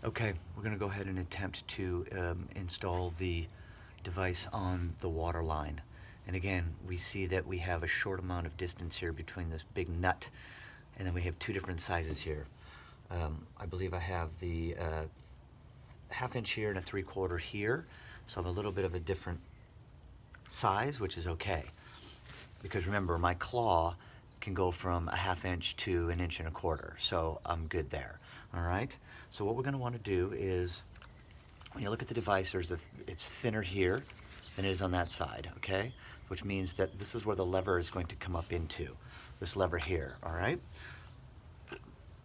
Okay, we're going to go ahead and attempt to install the device on the water line. And again, we see that we have a short amount of distance here between this big nut, and then we have two different sizes here. I believe I have the 1/2 inch here and a 3/4 here, so I have a little bit of a different size, which is okay. Because remember, my claw can go from a 1/2 inch to 1 1/4 inches, so I'm good there. All right, so what we're going to want to do is, when you look at the device, it's thinner here than it is on that side, okay? Which means that this is where the lever is going to come up into, this lever here, all right?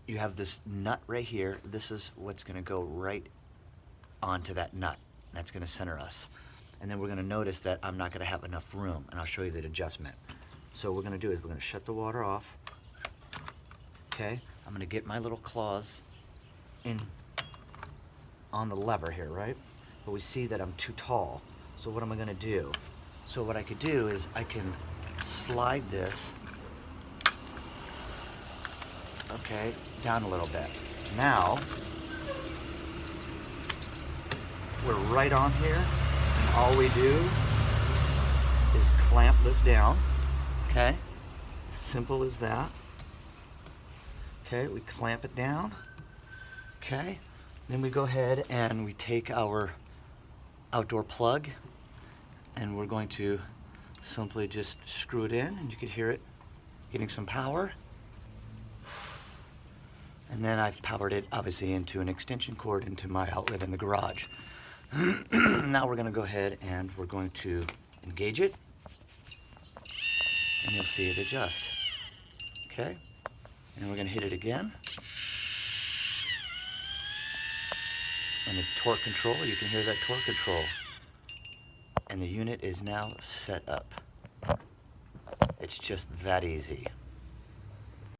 You have this nut right here. This is what's going to go right onto that nut. That's going to center us. And then we're going to notice that I'm not going to have enough room, and I'll show you that adjustment. So what we're going to do is we're going to shut the water off, okay? I'm going to get my little claws in on the lever here, right? But we see that I'm too tall. So what am I going to do? So what I could do is I can slide this, okay, down a little bit. Now, we're right on here, and all we do is clamp this down, okay? Simple as that. Okay, we clamp it down, okay? Then we go ahead and we take our outdoor plug, and we're going to simply just screw it in, and you can hear it getting some power. And then I've powered it obviously into an extension cord into my outlet in the garage. Now we're going to go ahead and we're going to engage it, and you'll see it adjust. Okay, and we're going to hit it again. And the torque control, you can hear that torque control. And the unit is now set up. It's just that easy.